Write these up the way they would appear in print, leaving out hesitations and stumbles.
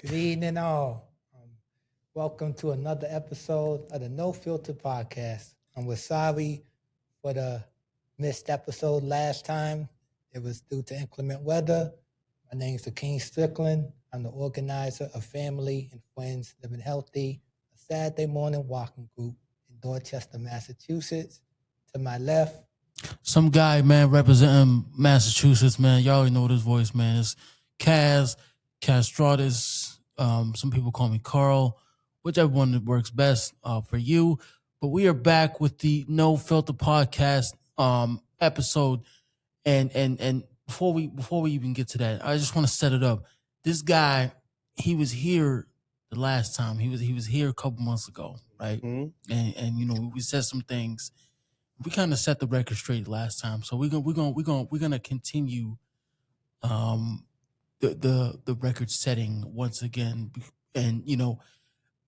Good evening, all. Welcome to another episode of the No Filter Podcast. We're sorry for the missed episode last time. It was due to inclement weather. My name's Akeem Strickland. I'm the organizer of Family and Friends Living Healthy, a Saturday morning walking group in Dorchester, Massachusetts. To my left, Some guy, man, representing Massachusetts, man. Y'all already know this voice, man. It's Castratus. Some people call me Carl, whichever one that works best for you. But we are back with the No Filter Podcast episode. And before we even get to that, I just want to set it up. This guy, he was here the last time. He was here a couple months ago, right? Mm-hmm. And you know, we said some things. We kind of set the record straight last time, so we're gonna continue the record setting once again, and you know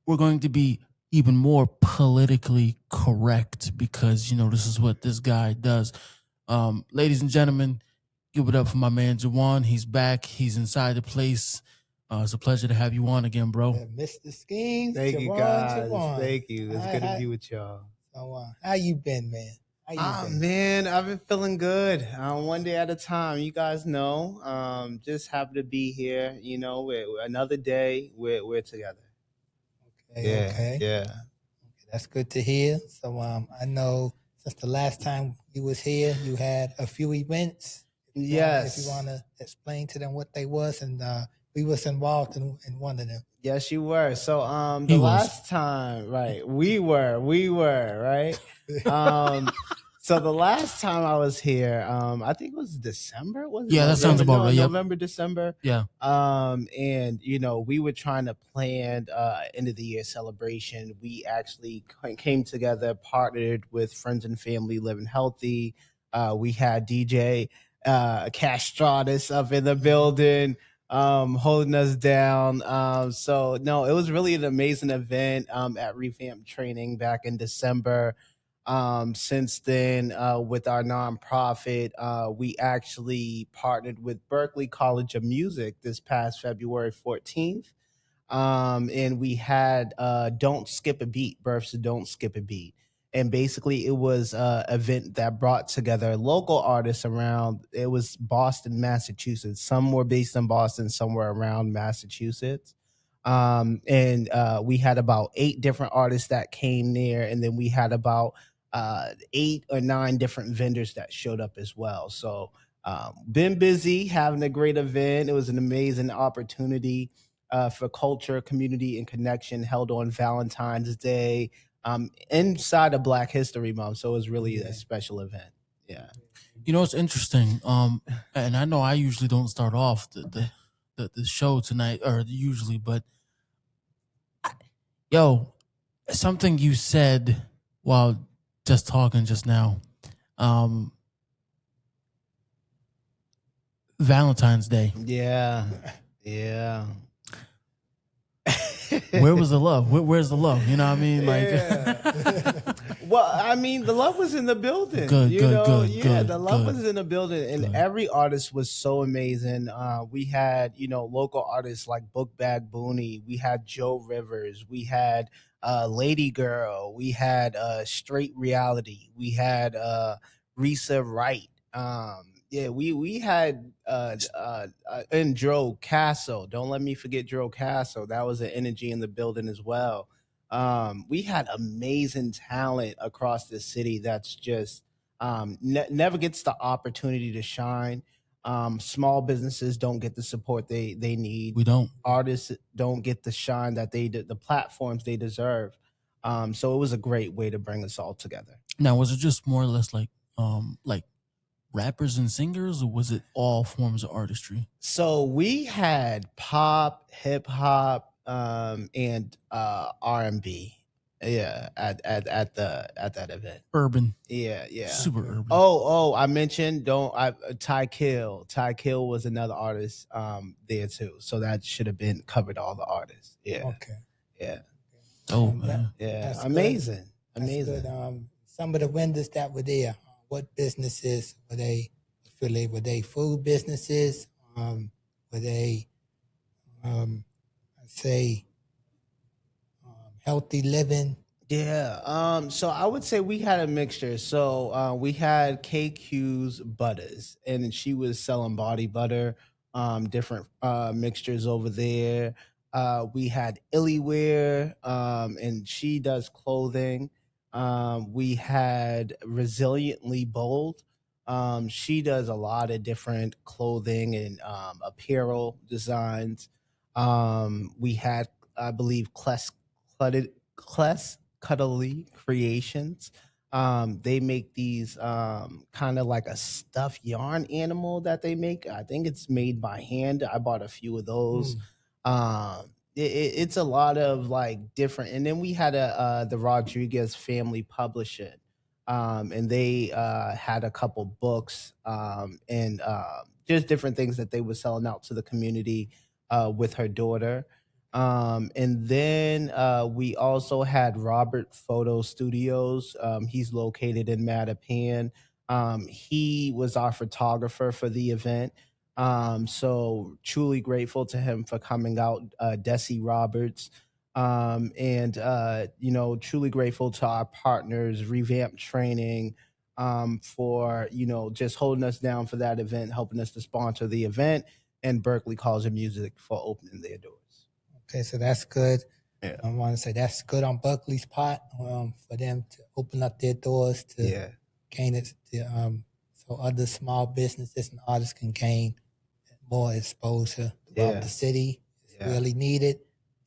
we're going to be even more politically correct because you know this is what this guy does. Ladies and gentlemen, give it up for my man Jawan. He's back. He's inside the place. It's a pleasure to have you on again, bro. Mr. Schemes. Thank you, guys. Thank you. It's good to be with y'all. So, how you been, man? Man, I've been feeling good. One day at a time. You guys know. Just happy to be here. You know, we're another day. We're together. Okay. That's good to hear. So, I know since the last time you was here, you had a few events. Yes. If you want to explain to them what they was, and we was involved in one of them. Yes, you were. So, the last time, right? We were, right? So the last time I was here, I think it was December. Was it? Yeah, that sounds about right. November, December. Yeah. And you know, we were trying to plan end of the year celebration. We actually came together, partnered with Friends and Family Living Healthy. We had DJ Castratus up in the building, holding us down. So no, it was really an amazing event at Revamp Training back in December. Since then, with our nonprofit, we actually partnered with Berkeley College of Music this past February 14th. And we had Don't Skip a Beat, Births of Don't Skip a Beat. And basically, it was an event that brought together local artists around. It was Boston, Massachusetts. Some were based in Boston, some were around Massachusetts. And we had about 8 different artists that came there. And then we had about 8 or 9 different vendors that showed up as well. So been busy having a great event. It was an amazing opportunity for culture, community, and connection held on Valentine's Day inside of Black History Month. So it was really a special event. Yeah. You know, it's interesting. And I know I usually don't start off the show tonight, or usually, but yo, something you said while just talking just now. Valentine's Day. Yeah. Where was the love? Where's the love? You know what I mean? Like, well, I mean, the love was in the building. Good. The love was in the building, and every artist was so amazing. We had, you know, local artists like Book Bag Booney. We had Joe Rivers. We had Lady Girl. We had Straight Reality. We had Risa Wright. We had and Dro Casso. Don't let me forget Dro Casso. That was an energy in the building as well. We had amazing talent across the city that's just never gets the opportunity to shine. Small businesses don't get the support they need. We don't. Artists don't get the shine that the platforms they deserve. So it was a great way to bring us all together. Now, was it just more or less like rappers and singers, or was it all forms of artistry? So we had pop, hip hop, and R&B. Yeah, at that event. Urban. Yeah. Super urban. Oh, I mentioned Ty Kill. Ty Kill was another artist there too. So that should have been covered all the artists. Yeah. Okay. Yeah. Oh man. Yeah. Amazing. Amazing. Good. Some of the vendors that were there, what businesses were they affiliated? Were they food businesses? Were they say healthy living. Yeah. So I would say we had a mixture. So we had KQ's Butters, and she was selling body butter, different mixtures over there. We had Illywear, and she does clothing. We had Resiliently Bold. She does a lot of different clothing and apparel designs. We had, I believe, Cless Cuddly Creations. They make these kind of like a stuffed yarn animal that they make. I think it's made by hand. I bought a few of those. It's a lot of like different. And then we had the Rodriguez Family Publishing, and they had a couple books and just different things that they were selling out to the community with her daughter. And then we also had Robert Photo Studios. He's located in Mattapan. He was our photographer for the event. So truly grateful to him for coming out, Desi Roberts. And truly grateful to our partners, Revamp Training, for just holding us down for that event, helping us to sponsor the event, and Berkeley College of Music for opening their doors. Okay, so that's good. Yeah. I want to say that's good on Buckley's part for them to open up their doors to gain it, so other small businesses and artists can gain more exposure throughout the city. It's really needed. It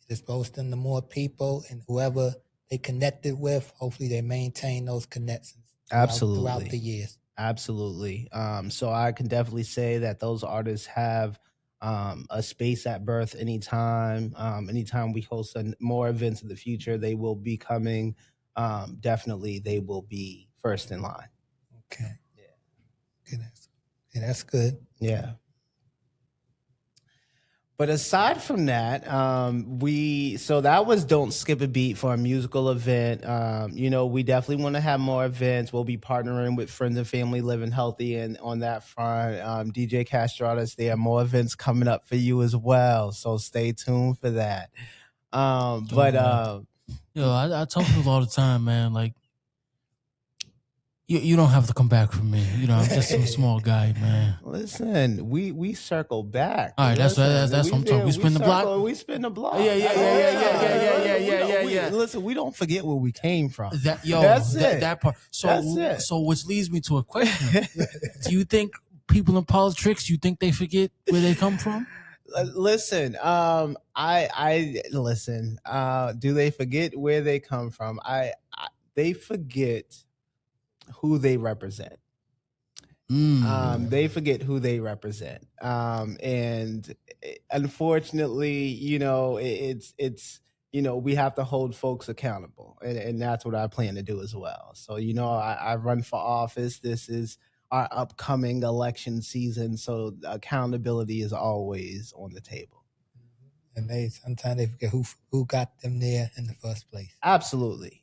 exposed them to more people, and whoever they connected with, hopefully they maintain those connections throughout the years. Absolutely. So I can definitely say that those artists have a space at Birth anytime. Anytime we host more events in the future, they will be coming. Definitely, they will be first in line. Okay. Yeah. Okay, that's good. Yeah. But aside from that, so that was Don't Skip a Beat for a musical event. We definitely want to have more events. We'll be partnering with Friends and Family Living Healthy, and on that front, DJ Castratus, there are more events coming up for you as well. So stay tuned for that. I tell people all the time, man, like, you don't have to come back for me. I'm just some small guy, man. Listen, we circle back. All right, that's what I'm talking. We spin the block. We spin the block. Yeah. Listen, we don't forget where we came from. That's it. That part. So which leads me to a question. Do you think people in politics, you think they forget where they come from? Listen, I listen. Do they forget where they come from? They forget who they represent. They forget who they represent. And unfortunately, it's we have to hold folks accountable, and that's what I plan to do as well. So, I run for office. This is our upcoming election season, so accountability is always on the table. And sometimes they forget who got them there in the first place. Absolutely.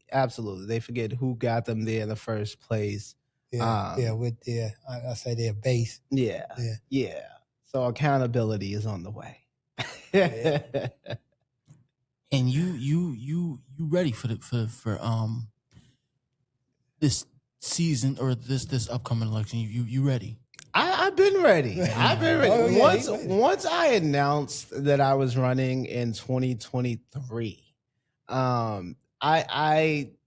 They forget who got them there in the first place. With their, I say their base. Yeah. So accountability is on the way. And you ready for this season or this upcoming election? You ready? I've been ready. Once I announced that I was running in 2023, I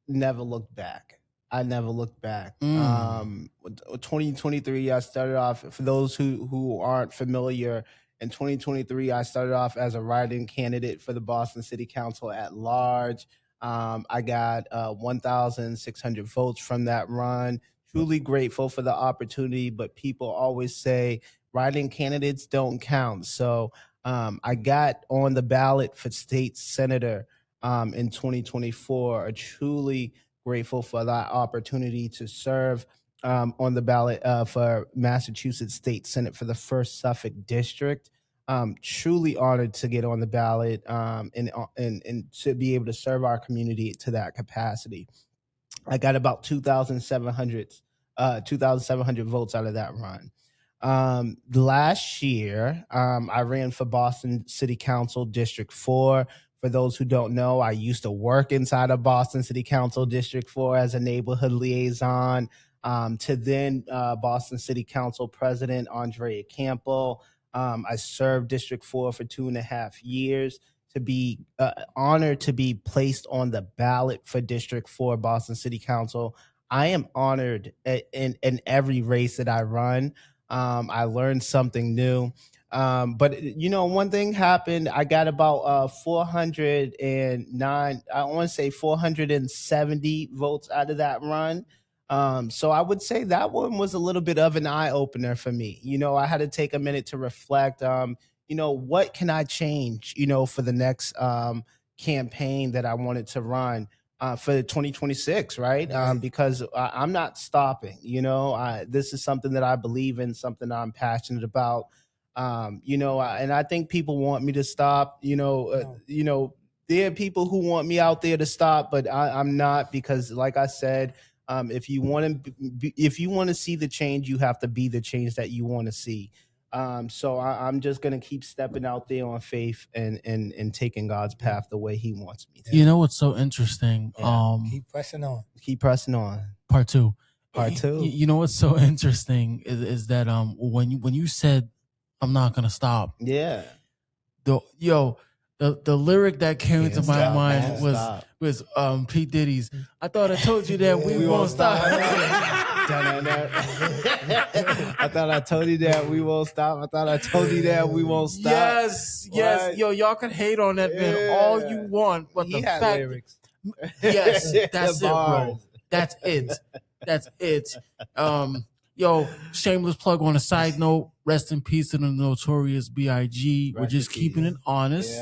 never looked back. 2023, I started off, for those who aren't familiar, in 2023, I started off as a write-in candidate for the Boston City Council at large. I got 1,600 votes from that run. Truly grateful for the opportunity, but people always say write-in candidates don't count. So I got on the ballot for state senator in 2024. Truly grateful for that opportunity to serve on the ballot for Massachusetts State Senate for the 1st Suffolk District. Truly honored to get on the ballot and to be able to serve our community to that capacity. I got about 2,700 votes out of that run. Last year, I ran for Boston City Council District 4. For those who don't know, I used to work inside of Boston City Council District 4 as a neighborhood liaison. To then Boston City Council President Andrea Campbell. I served District 4 for 2.5 years. To be honored to be placed on the ballot for District 4 Boston City Council. I am honored in every race that I run. I learned something new. But one thing happened. I got about 409, I want to say 470 votes out of that run. So I would say that one was a little bit of an eye opener for me. I had to take a minute to reflect. What can I change, for the next campaign that I wanted to run for 2026, right? Because I'm not stopping. This is something that I believe in, something I'm passionate about. And I think people want me to stop. There are people who want me out there to stop, but I'm not, because, like I said, if you want to see the change, you have to be the change that you want to see. So I'm just gonna keep stepping out there on faith and taking God's path the way He wants me to. You know what's so interesting? Keep pressing on. Keep pressing on. Part two. You know what's so interesting is that when you said I'm not gonna stop. Yeah. The lyric that came into my mind was P. Diddy's. I thought I told you that we won't stop. I thought I told you that we won't stop. I thought I told you that we won't stop. Yes. What? Yo, y'all can hate on that man all you want, but the fact, lyrics. Yes, that's it, bro. That's it. Yo, shameless plug on a side note. Rest in peace to the notorious B.I.G. We're just keeping it honest,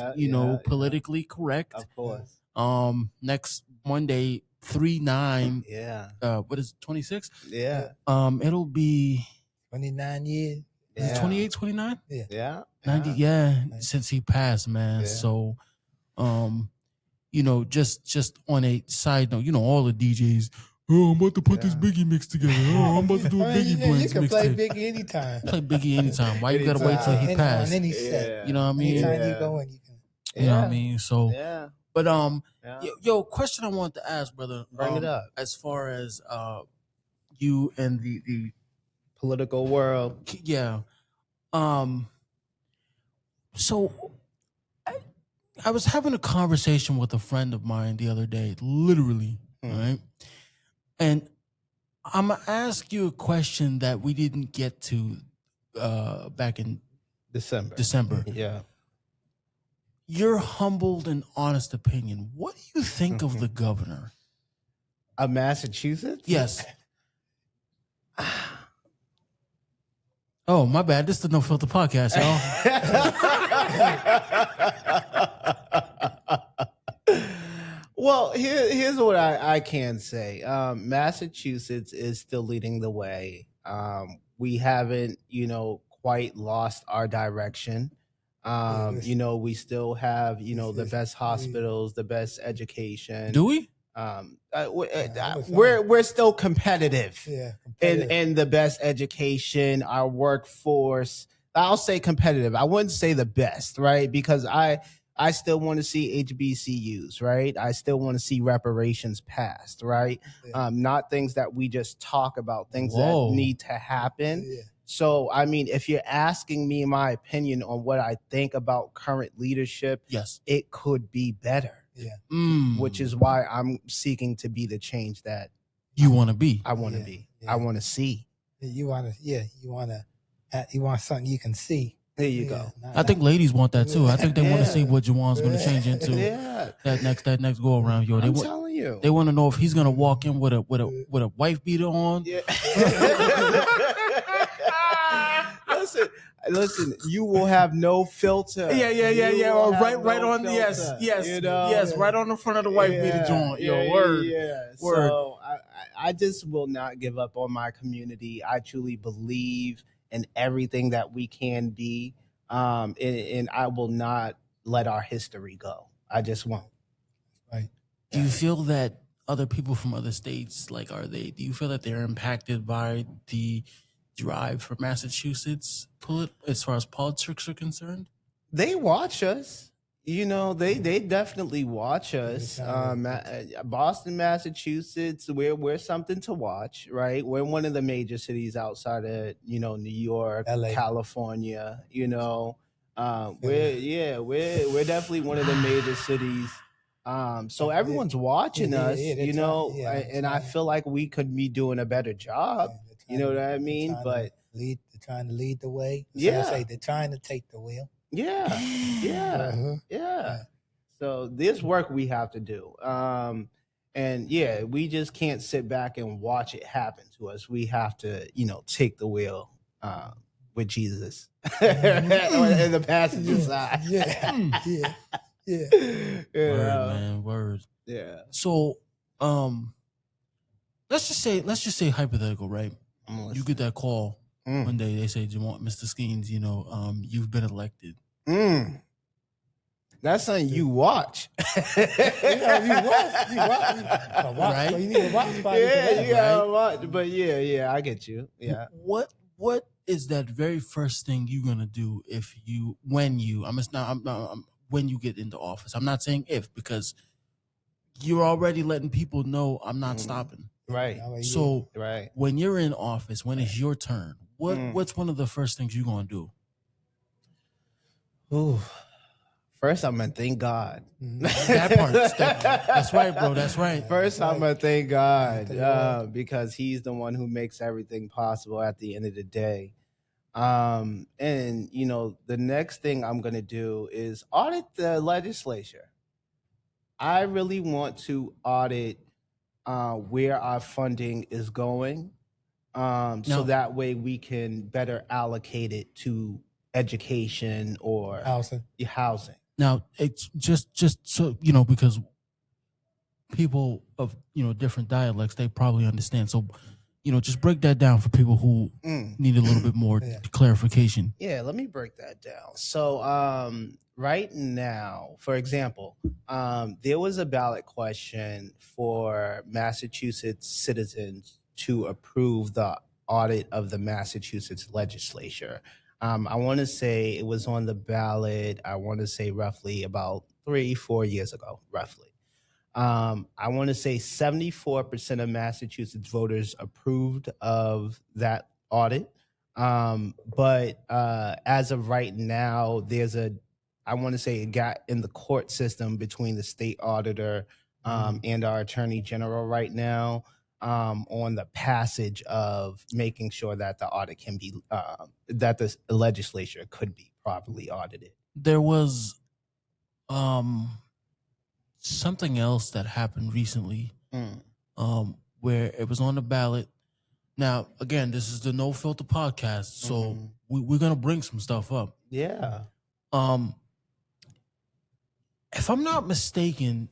politically correct. Of course. Next Monday, 3/9. Yeah. What is it, 26? Yeah. It'll be 29 years. Is it 28, 29? Yeah. 90. Since he passed, man. Yeah. So, just on a side note, all the DJs. Oh, I'm about to put this Biggie mix together. Oh, I'm about to do a Biggie Boys mix. You can play Biggie anytime. Play Biggie anytime. Why you gotta wait till he passed? On any set. You know what I mean? Anytime you go in, you can. You know what I mean? So, but Yeah. question I wanted to ask, brother. Bring it up. As far as you and the political world. Yeah. So I was having a conversation with a friend of mine the other day, literally, right? And I'm gonna ask you a question that we didn't get to back in December. Yeah. Your humbled and honest opinion. What do you think of the governor of Massachusetts? Yes. Oh, my bad. This is the No Phylta Podcast, y'all. Well, here's what I can say. Massachusetts is still leading the way. We haven't, quite lost our direction. We still have, the best hospitals, the best education. Do we? We're still competitive. Yeah, in the best education, our workforce. I'll say competitive. I wouldn't say the best, right? Because I still want to see HBCUs, right? I still want to see reparations passed, right? Yeah. Not things that we just talk about, things that need to happen. Yeah. So, I mean, if you're asking me my opinion on what I think about current leadership, yes, it could be better. Yeah. Which is why I'm seeking to be the change that you want to be. I want to be. Yeah. I want to see. You want something you can see. There you go. I think ladies want that too. I think they want to see what Jawan's going to change into that next go around. Yo, I'm telling you, they want to know if he's going to walk in with a wife beater on. Yeah. Listen, you will have no filter. Yeah. Or right on the yes, right on the front of the wife beater joint. Yo, word. So I just will not give up on my community. I truly believe in everything that we can be, and I will not let our history go. I just won't. Right. Do you feel that other people from other states, do you feel that they're impacted by the drive for Massachusetts, as far as politics are concerned? They watch us. They definitely watch us. Boston, Massachusetts, we're something to watch, right? We're one of the major cities outside of New York, LA. California. We're definitely one of the major cities. So everyone's watching us, and I feel like we could be doing a better job. You know what I mean? But they're trying to lead the way. Yeah. They're trying to take the wheel. Yeah. So there's work we have to do. And we just can't sit back and watch it happen to us. We have to, take the wheel with Jesus in the passenger side. Yeah. Word, man, word. Yeah. So, let's just say hypothetical, right? You get that call one day. They say, "Do you want Mr. Skeens? You've been elected." That's something you watch. You watch. Right? So you need a watch spot. You gotta watch. But I get you. Yeah. What is that very first thing you're gonna do when you get into office? I'm not saying if, because you're already letting people know I'm not stopping. Right. So right. When you're in office, when it's your turn, what's one of the first things you're gonna do? Ooh. First, I'm gonna thank God. That part. That's right, bro. That's right. First, I'm gonna thank God because He's the one who makes everything possible at the end of the day. And the next thing I'm gonna do is audit the legislature. I really want to audit where our funding is going, so that way we can better allocate it to education or housing. Now, it's just so because people of different dialects, they probably understand. So, just break that down for people who need a little bit more clarification. Yeah, let me break that down. So, right now, for example, there was a ballot question for Massachusetts citizens to approve the audit of the Massachusetts legislature. I want to say it was on the ballot, I want to say roughly about 3-4 years ago, roughly. I want to say 74% of Massachusetts voters approved of that audit. But as of right now, there's I want to say a gap in the court system between the state auditor and our attorney general right now. On the passage of making sure that the audit can be, that the legislature could be properly audited. There was something else that happened recently where it was on the ballot. Now, again, this is the No Phylta Podcast, so we're going to bring some stuff up. Yeah. If I'm not mistaken,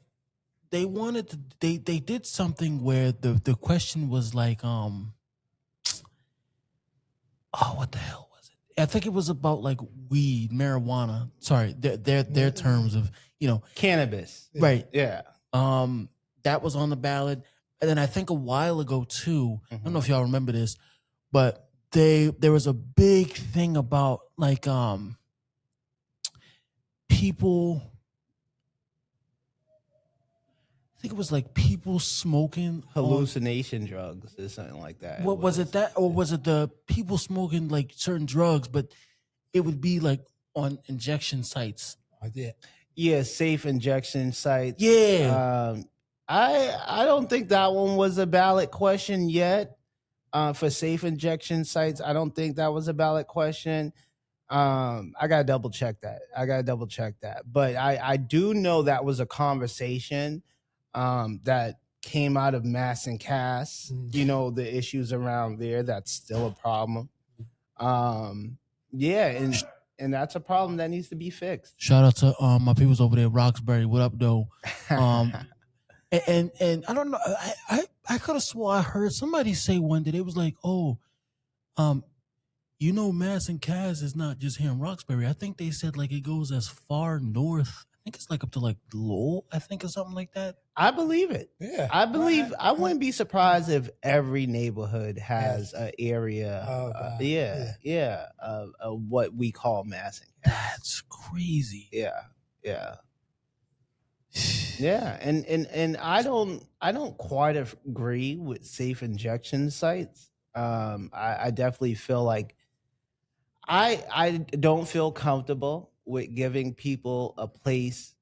they wanted to, they did something where the question was like, what the hell was it? I think it was about like weed, marijuana. Sorry, their terms of, cannabis. Right. Yeah. That was on the ballot. And then I think a while ago too, I don't know if y'all remember this, but there was a big thing about like people, I think it was like people smoking hallucination drugs or something like that. What was it, that, or was it the people smoking like certain drugs, but it would be like on injection sites? Yeah, safe injection sites. Yeah. I don't think that one was a ballot question yet. For safe injection sites, I don't think that was a ballot question. I gotta double check that. But I do know that was a conversation that came out of Mass and Cass. The issues around there. That's still a problem. And that's a problem that needs to be fixed. Shout out to my peoples over there at Roxbury. What up, though? And I don't know. I could have swore I heard somebody say one day, they was like, Mass and Cass is not just here in Roxbury. I think they said like it goes as far north. I think it's like up to like Lowell, I think, or something like that. I believe it. Yeah. I believe. I wouldn't be surprised if every neighborhood has an area. Of what we call massing. That's crazy. Yeah. Yeah, and I don't quite agree with safe injection sites. I definitely feel like I don't feel comfortable with giving people a place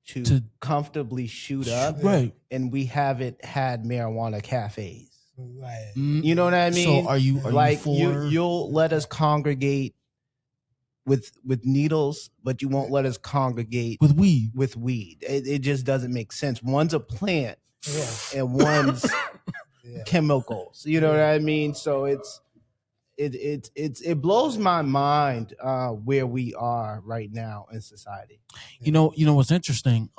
to comfortably shoot up, Right. and we haven't had marijuana cafes. Right. You know what I mean? So are you like for you'll let us congregate with needles, but you won't let us congregate with weed? with weed. It just doesn't make sense. One's a plant Yeah. and one's Yeah. chemicals. You know what I mean? So it blows my mind where we are right now in society. You know what's interesting?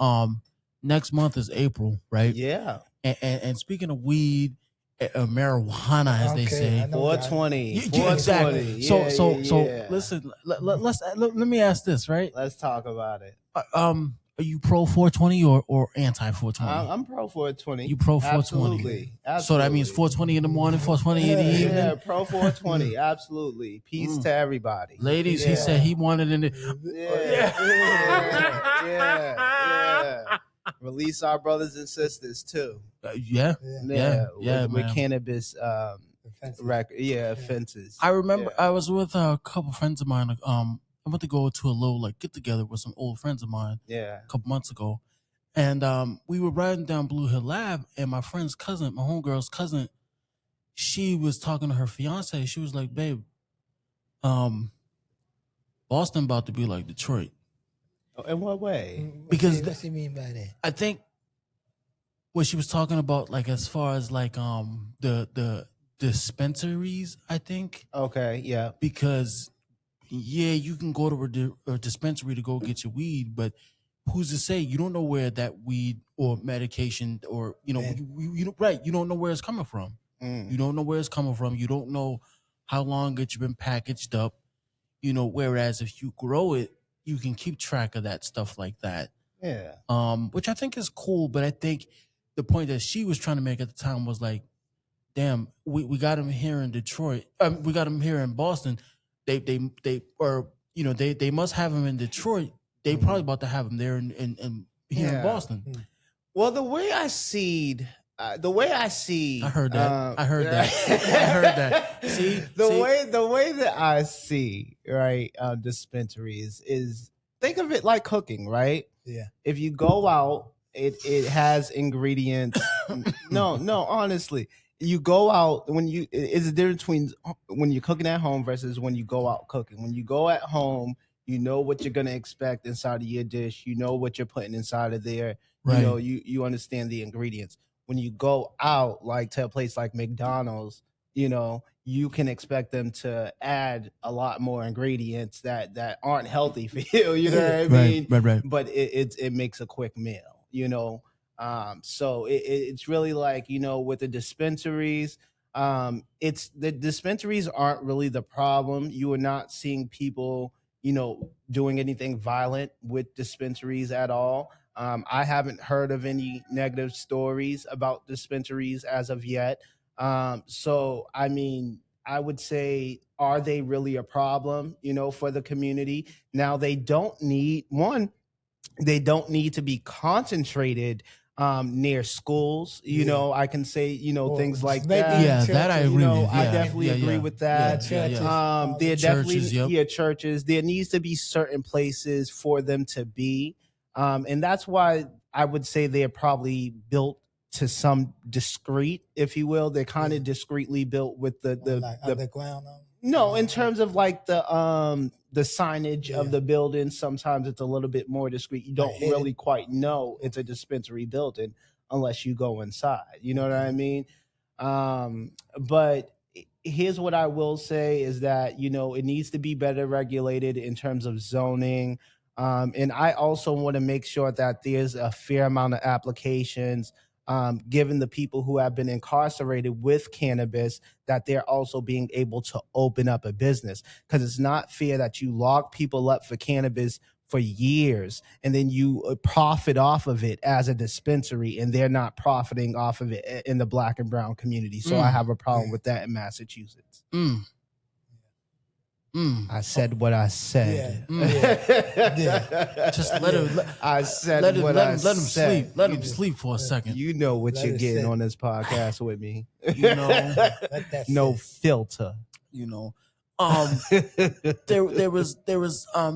Next month is April, right? Yeah. And speaking of weed, marijuana, as they Okay, say, I know. 420. exactly. 420. So Yeah. listen. Let me ask this, right? Let's talk about it. Are you pro 420 or anti 420? I'm pro 420. You pro 420. Absolutely. So that means 420 in the morning, 420 in the evening. Yeah, pro 420. Absolutely. Peace to everybody. Ladies, he said he wanted in the Yeah. Release our brothers and sisters too. Yeah, with man. cannabis Offensive. record. Yeah, offenses. I remember Yeah. I was with a couple friends of mine. I went to go to a little like get together with some old friends of mine Yeah. a couple months ago, and we were riding down Blue Hill Ave, and my friend's cousin, my homegirl's cousin, she was talking to her fiance. She was like, "Babe, Boston about to be like Detroit." In what way? Because what you mean by that? I think what she was talking about, like as far as like the dispensaries, I think. Okay. Yeah. Because you can go to a dispensary to go get your weed, but who's to say you don't know where that weed or medication or you don't know where it's coming from. You don't know where it's coming from. You don't know how long it's been packaged up. Whereas if you grow it, you can keep track of that stuff like that. Yeah. Which I think is cool, but I think the point that she was trying to make at the time was like, damn, we got him here in Detroit. We got him here in Boston. They must have him in Detroit. They probably about to have him there in here in Boston. Well, the way I see, I heard that. I heard that. See, the way that I see, right, dispensaries is think of it like cooking, right? Yeah. If you go out, it has ingredients. No, honestly. You go out it's a difference between when you're cooking at home versus when you go out cooking. When you go at home, you know what you're gonna expect inside of your dish. You know what you're putting inside of there. Right. You understand the ingredients. When you go out, like to a place like McDonald's, you can expect them to add a lot more ingredients that aren't healthy for you. You know what I mean? Right. But it makes a quick meal. So it's really like, with the dispensaries, it's the dispensaries aren't really the problem. You are not seeing people, doing anything violent with dispensaries at all. I haven't heard of any negative stories about dispensaries as of yet. So, I mean, I would say, are they really a problem, for the community? Now, they don't need to be concentrated near schools. I can say, things like that. Yeah, that I agree with. I definitely agree with that. There definitely churches. There needs to be certain places for them to be. And that's why I would say they're probably built to some discreet, if you will. They're kind of discreetly built with the underground. No, in terms of like the signage of the building, sometimes it's a little bit more discreet. You don't really quite know it's a dispensary building unless you go inside. You know what I mean? But here's what I will say is that, it needs to be better regulated in terms of zoning. And I also want to make sure that there's a fair amount of applications given the people who have been incarcerated with cannabis, that they're also being able to open up a business. Because it's not fair that you lock people up for cannabis for years, and then you profit off of it as a dispensary, and they're not profiting off of it in the Black and brown community. So I have a problem with that in Massachusetts. I said what I said. Just let him. I said let him, what let I him, let him said. sleep. Let him sleep for a second. You know what Let you're it getting sit. on this podcast with me. You know, Let that No sit. filter. you know. There was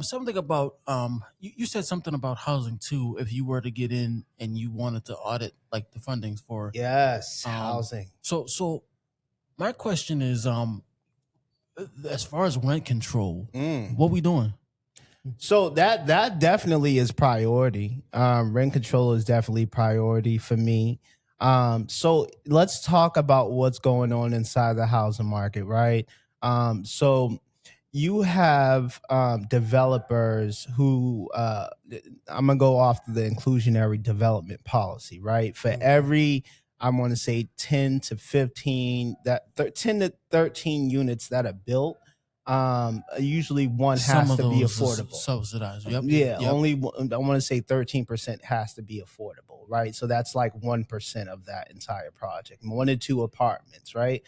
something about you said something about housing too. If you were to get in and you wanted to audit like the fundings for Yes, Um, housing. so my question is as far as rent control, what we doing? So that definitely is priority. Rent control is definitely priority for me. So let's talk about what's going on inside the housing market, right? So you have developers who I'm gonna go off the inclusionary development policy, right? For every I want to say 10 to 15 10 to 13 units that are built, usually one Some has of to be those is affordable. subsidized. Yep. Yeah, Yep. only I want to say 13% has to be affordable, right? So that's like 1% of that entire project. 1 to 2 apartments, right?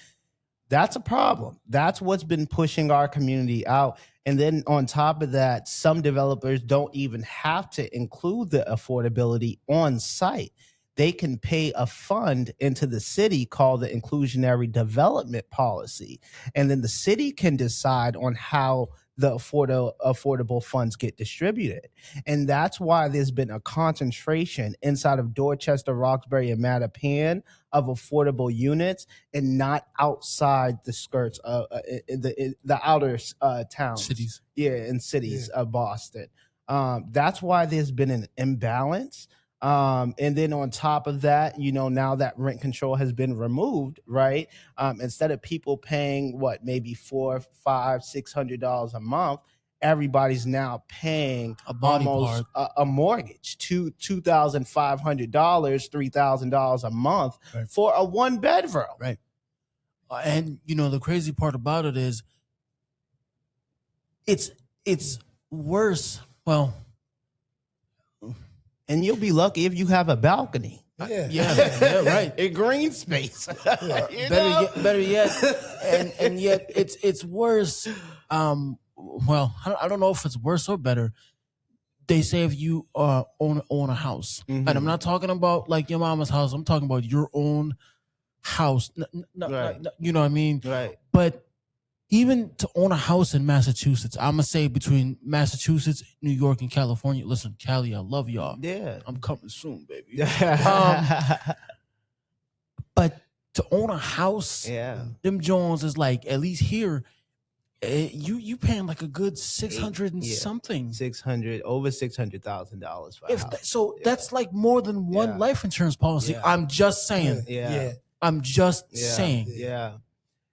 That's a problem. That's what's been pushing our community out. And then on top of that, some developers don't even have to include the affordability on site. They can pay a fund into the city called the inclusionary development policy. And then the city can decide on how the affordable funds get distributed. And that's why there's been a concentration inside of Dorchester, Roxbury, and Mattapan of affordable units, and not outside the skirts of the outer towns, Cities. in cities of Boston. That's why there's been an imbalance. And then on top of that, now that rent control has been removed, right? Instead of people paying maybe $400, $500, $600 a month, everybody's now paying A body almost a mortgage, $2,500, $3,000 a month for a 1-bedroom. Right. And the crazy part about it is it's worse. Well, and you'll be lucky if you have a balcony. yeah, right. In green space. Better yet, and yet it's worse. Well, I don't know if it's worse or better. They say if you own a house, and I'm not talking about like your mama's house. I'm talking about your own house. Right. You know what I mean? Right. But even to own a house in Massachusetts, I'm gonna say between Massachusetts, New York, and California. Listen, Cali, I love y'all. Yeah. I'm coming soon, baby. But to own a house, them Jones is like, at least here, you paying like a good 600 and something. Over $600,000 for a house. So that's like more than one life insurance policy. Yeah. I'm just saying. I'm just saying.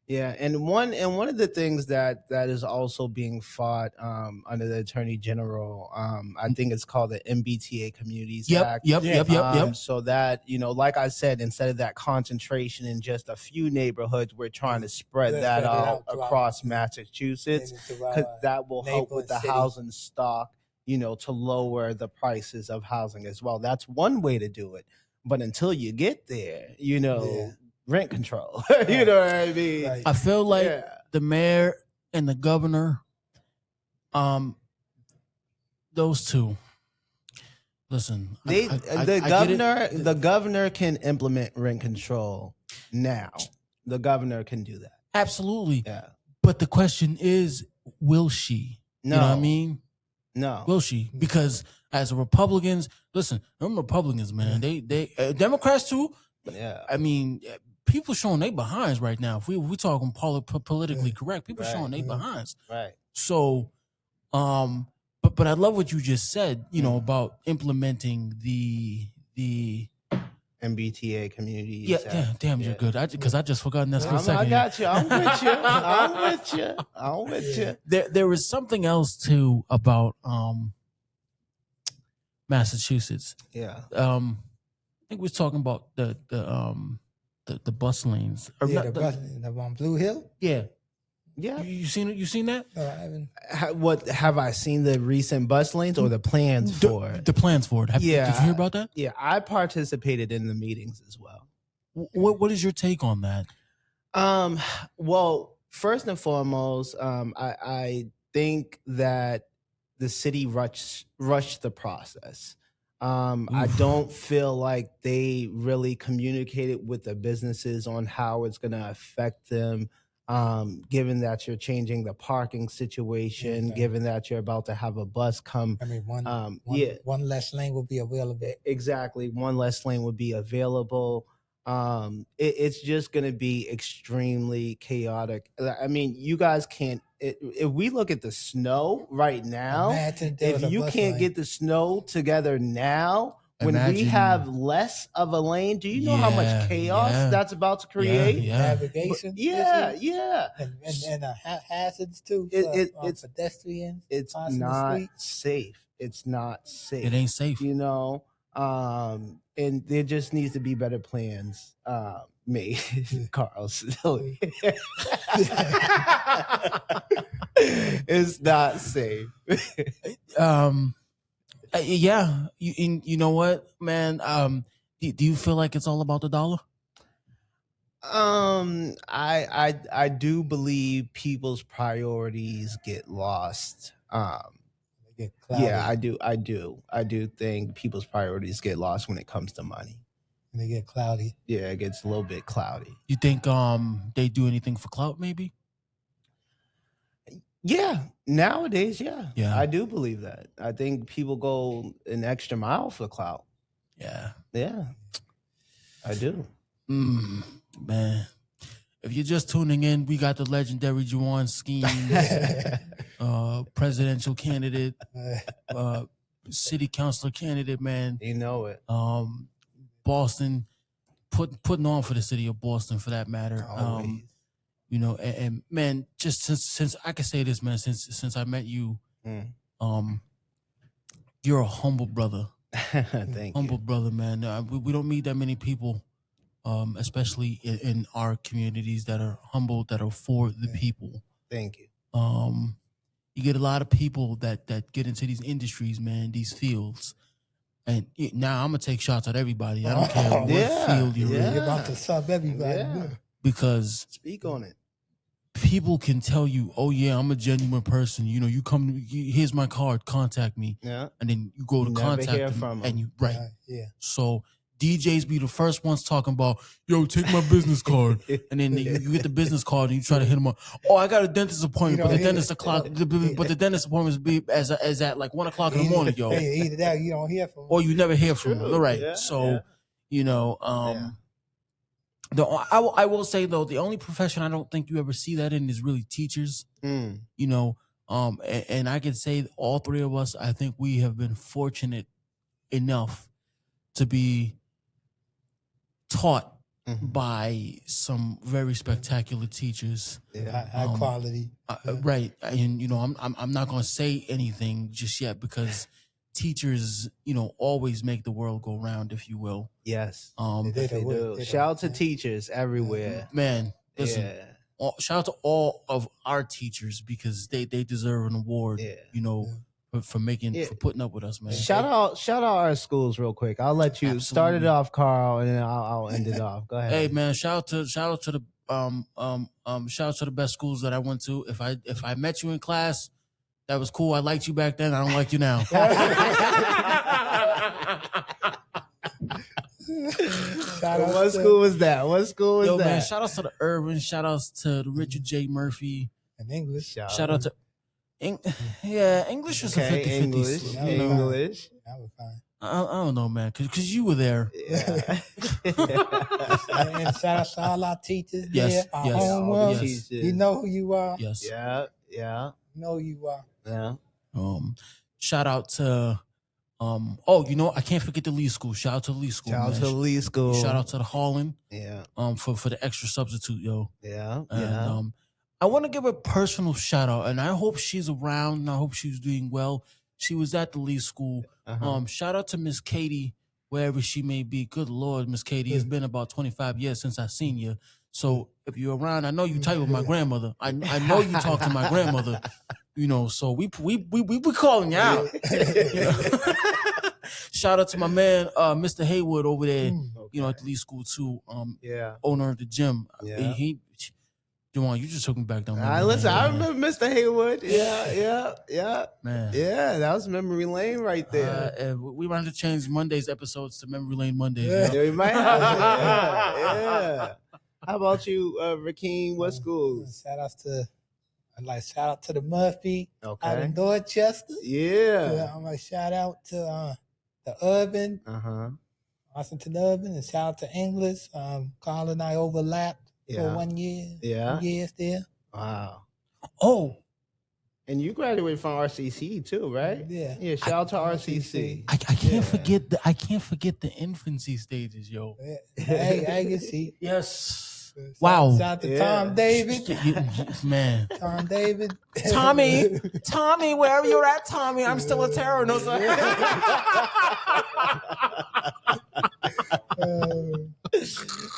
Yeah, and one of the things that is also being fought under the Attorney General, I think it's called the MBTA Communities Act. Yep. So that, like I said, instead of that concentration in just a few neighborhoods, we're trying to spread that out across Massachusetts, because that will help with the housing stock, to lower the prices of housing as well. That's one way to do it. But until you get there, rent control. You know what I mean? I feel like the mayor and the governor, those two. Listen, the governor can implement rent control now. The governor can do that. Absolutely. Yeah. But the question is, will she? No. You know what I mean? No. Will she? Because as Republicans, listen, them Republicans, man, they Democrats too. Yeah. I mean, people showing they behinds right now. If we talking politically correct, people showing they behinds. Right. So, but I love what you just said. About implementing the MBTA communities. Yeah, damn, you're good. Because I just forgot that for a second. I got you. I'm with you. There was something else too about Massachusetts. Yeah. I think we was talking about the bus lanes. Or the Blue Hill. Yeah. Yeah. You seen it? You seen that? No, I haven't. What have I seen the recent bus lanes or the plans for it? The plans for it. Did you hear about that? Yeah, I participated in the meetings as well. What is your take on that? Well, first and foremost, I think that the city rushed the process. I don't feel like they really communicated with the businesses on how it's going to affect them. Given that you're changing the parking situation, Okay. given that you're about to have a bus come, I mean, yeah, one less lane will be available. exactly, one less lane would be available. It's just going to be extremely chaotic. I mean, you guys can't. If we look at the snow right now, Imagine there was if a you bus can't lane. get the snow together now, when we Imagine- have less of a lane, do you know how much Yeah, chaos yeah. that's about to create? Yeah. Navigation. Yeah, issues, yeah. and hazards too. It's pedestrians. it's crossing the not street. safe. It's not safe. It ain't safe. You know, and there just needs to be better plans made. Carl, silly. It's not safe. Yeah. You know what, man? Do you feel like it's all about the dollar? I do believe people's priorities get lost. They get cloudy, Yeah, I do think people's priorities get lost when it comes to money. and they get cloudy. Yeah, it gets a little bit cloudy. You think they do anything for clout? Maybe. Yeah, nowadays, yeah. Yeah. I do believe that. I think people go an extra mile for clout. Yeah. Yeah, I do. Man. If you're just tuning in, we got the legendary Juwan Schemes, presidential candidate, city councilor candidate, man. You know it. Boston, putting on for the city of Boston, for that matter. Always. You know, and man, just since I can say this, man, since I met you, you're a humble brother, Thank humble you. brother, man. We don't meet that many people, especially in our communities, that are humble, that are for the people. Thank you. You get a lot of people that get into these industries, man, these fields. And now I'm gonna take shots at everybody. I don't care what field you're yeah. in, You're about to sub everybody. Yeah. because Speak on it. people can tell you, "Oh yeah, I'm a genuine person." You know, you come, here's my card, contact me, Yeah. and then you go to Never contact hear them, from 'em. and you right. Yeah. So DJs be the first ones talking about, "Yo, take my business card," and then you get the business card and you try to hit them up. "Oh, I got a dentist appointment, You but don't the hear dentist it. o'clock, but the dentist appointment be as at like 1 o'clock in the morning, yo." Hey, either that or you don't hear from them. Or you never hear from them. True. All right. Yeah, So, yeah. you know, I will say though, the only profession I don't think you ever see that in is really teachers. Mm. You know, and I can say all three of us, I think we have been fortunate enough to be taught Mhm. by some very spectacular teachers. Yeah. High quality. Right. And you know, I'm not going to say anything just yet, because teachers, you know, always make the world go round, if you will. Yes. They They the do. work. Shout out to teachers everywhere. Man, listen, Yeah. shout out to all of our teachers, because they deserve an award, Yeah. you know, for putting up with us, man. Shout out our schools real quick. I'll let you start it Absolutely. off, Carl, and then I'll end it off. Go ahead. Hey man, shout out to the shout out to the best schools that I went to. If I met you in class, that was cool. I liked you back then. I don't like you now. What school was that? What school was Yo, that? man, shout outs to the Irvin. Shout outs to the Richard J. Murphy. In English. Shout out to English was a 50-50. English. You know? English. That was fine. I don't know, man, because you were there. Yeah. And shout out to all our teachers Yes, there. Our yes, homework. yes. Teachers. You know who you are. Yes. Yeah. Yeah. You know who you are. Yeah. Shout out to oh, you know, I can't forget the Lee School. Shout out to the Lee School. Shout out man. to Lee School. Shout out to the Holland. Yeah. For the extra substitute, yo. Yeah. And Yeah. I want to give a personal shout out, and I hope she's around, and I hope she's doing well. She was at the Lee School. Uh-huh. Shout out to Miss Katie, wherever she may be. Good Lord, Miss Katie, it's been about 25 years since I seen you. So if you're around, I know you type with my grandmother. I know you talk to my grandmother. So we calling you out. Shout out to my man, Mr. Haywood over there. At the Lee School too. Owner of the gym. He Juwan, you just took me back down. Listen, I remember Mr. Haywood. Yeah. Man. Yeah, that was memory lane right there. We might have to change Monday's episodes to Memory Lane Mondays. Yeah, we might have to. Yeah. How about you, Rakeem? What school? Shout out to the Murphy out Okay. of Dorchester. Yeah. I'm like shout out to the Urban, Washington Urban, and shout out to English. Carl and I overlapped for 1 year. Yeah. 2 years there. Wow. Oh, And you graduated from RCC too, right? Yeah. Yeah. Shout out to RCC. I can't forget the infancy stages, yo. I can see. Yes. Wow. Shout out to Tom David. Man. Tom David. Tommy, wherever you're at, Tommy, I'm still a terror. No,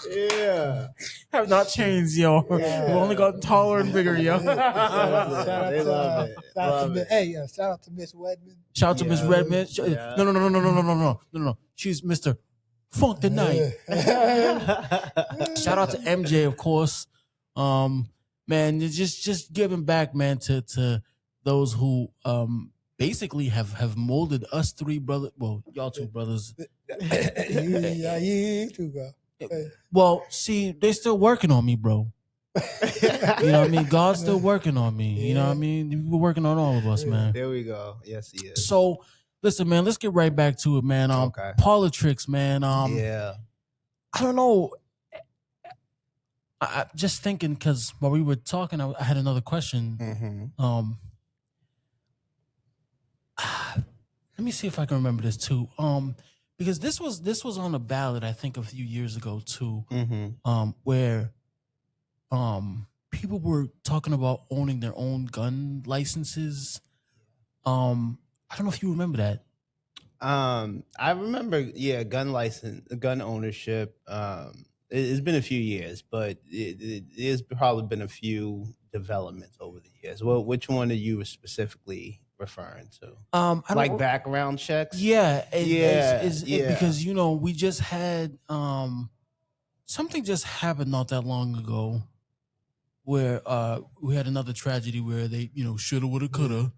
Yeah. have not changed, yo. Yeah. We've only gotten taller and bigger, yo. They love it. Shout out to Miss Wedman. Shout out to Miss Redmond. Yeah. No. She's Mr. Funk the Night. Shout out to MJ, of course. Man, just giving back, man, to those who basically have molded us three brothers. Well, y'all two brothers. You too, bro. Well, see, they still working on me, bro. You know what I mean? God's still working on me. You know what I mean? We're working on all of us, man. There we go. Yes, he is. So, listen, man, let's get right back to it, man. Okay. Politics, man. Yeah. I don't know. I just thinking because while we were talking, I had another question. Mm-hmm. Let me see if I can remember this too. Because this was on a ballot, I think, a few years ago too. Mm-hmm. Where people were talking about owning their own gun licenses. I don't know if you remember that. I remember, gun ownership. It's been a few years, but it has probably been a few developments over the years. Well, which one are you specifically referring to? I don't Like background checks? Yeah, Yeah. because we just had something just happened not that long ago where we had another tragedy where they shoulda, woulda, coulda.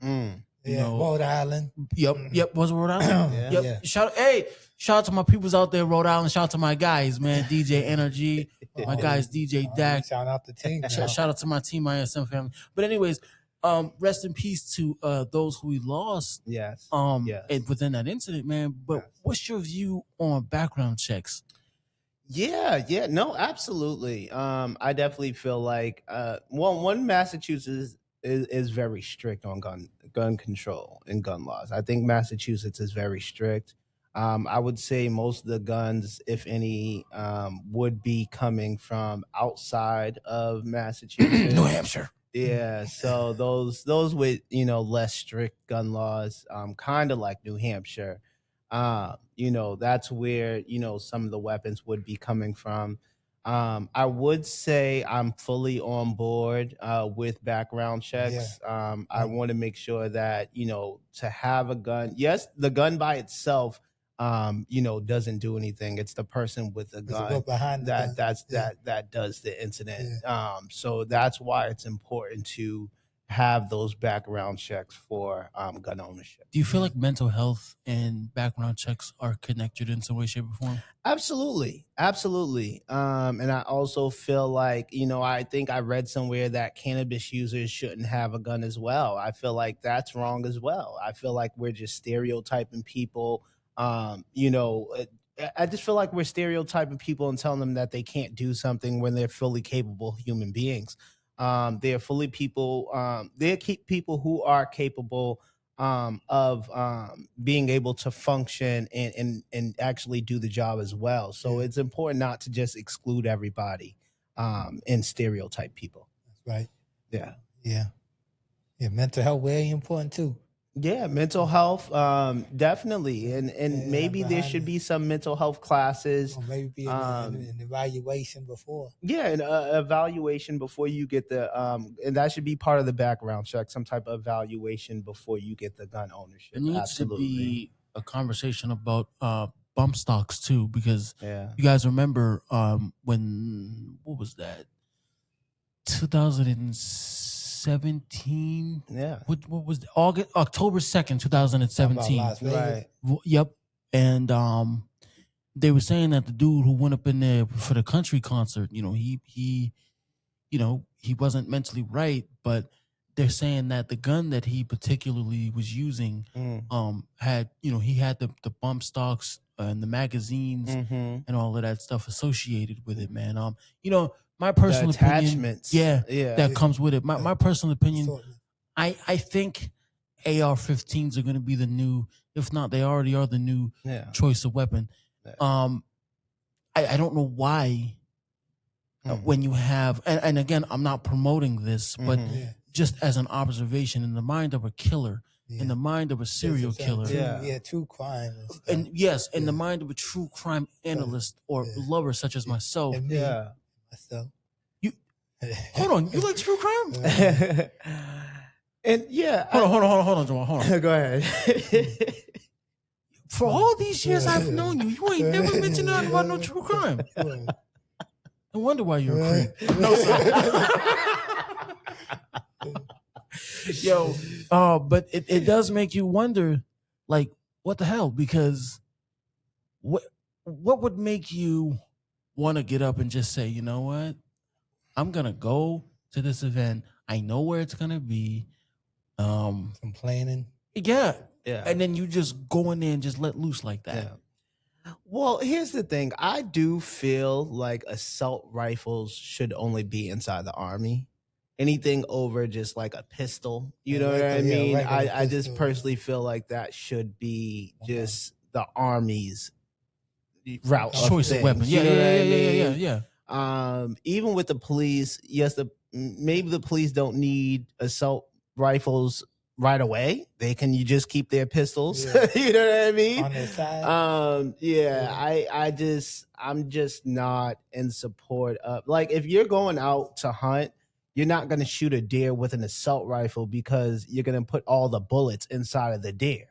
Rhode Island. Yep, was it Rhode Island? Yeah. Yep. Shout out to my peoples out there, Rhode Island. Shout out to my guys, man, DJ Energy, my guys, DJ Dak. Shout out the team. Shout out to my team, my SM family. But anyways, rest in peace to those who we lost. Yes. And within that incident, man. But what's your view on background checks? Yeah, no, absolutely. I definitely feel like one Massachusetts is very strict on gun control and gun laws. I think Massachusetts is very strict. I would say most of the guns, if any, would be coming from outside of Massachusetts. New Hampshire. Yeah, so those with less strict gun laws, kind of like New Hampshire, that's where some of the weapons would be coming from. I would say I'm fully on board with background checks. I want to make sure that to have a gun. Yes, the gun by itself, doesn't do anything. It's the person with the gun that does the incident. So that's why it's important to have those background checks for gun ownership. Do you feel like mental health and background checks are connected in some way, shape, or form? Absolutely. And I also feel like, I think I read somewhere that cannabis users shouldn't have a gun as well. I feel like that's wrong as well. I feel like we're just stereotyping people. I just feel like we're stereotyping people and telling them that they can't do something when they're fully capable human beings. They're fully people. They're people who are capable of being able to function and actually do the job as well. So it's important not to just exclude everybody and stereotype people. That's right. Yeah. Yeah. Mental health very important too. Yeah, mental health, definitely, and Yeah, maybe there behind should it. be some mental health classes. Or maybe be Um, an evaluation before. yeah, an evaluation before you get the and that should be part of the background check. Some type of evaluation before you get the gun There ownership. needs to Absolutely. be a conversation about bump stocks too, because Yeah. you guys remember when what was that? 2017. Yeah. What was August October 2nd, Talking about 2017. Las Vegas. Right. Yep. And they were saying that the dude who went up in there for the country concert, he wasn't mentally right, but they're saying that the gun that he particularly was using had, he had the bump stocks and the magazines Mm-hmm. and all of that stuff associated with it, man. My personal opinion, attachments. yeah, Yeah. that comes with it. My personal opinion, Assortment. I think AR-15s are going to be the new, if not, they already are the new Yeah. choice of weapon. Yeah. I don't know why when you have, and again, I'm not promoting this, but Yeah. just as an observation in the mind of a killer, Yeah. in the mind of a serial killer, True crime. And stuff. and yes, in the mind of a true crime analyst or lover such as myself. And me, Yeah. myself. You hold on, you like true crime? And yeah. Hold on, Jamal, hold on. Go ahead. For all these years I've known you, you ain't never mentioned nothing about no true crime. No wonder why you're a creep. No, sir. Yo, but it does make you wonder, like, what the hell? Because what would make you want to get up and just say, you know what? I'm gonna go to this event. I know where it's gonna be. Some planning. Yeah. Yeah. And then you just go in there and just let loose like that. Yeah. Well, here's the thing. I do feel like assault rifles should only be inside the Army. Anything over just like a pistol, you know what I mean? I just personally feel like that should be just the Army's route Choice of weapon. You know what I mean? Yeah. Even with the police, yes, maybe the police don't need assault rifles right away. They can just keep their pistols. Yeah. You know what I mean? On their side. I'm just not in support of, like, if you're going out to hunt, you're not going to shoot a deer with an assault rifle because you're going to put all the bullets inside of the deer,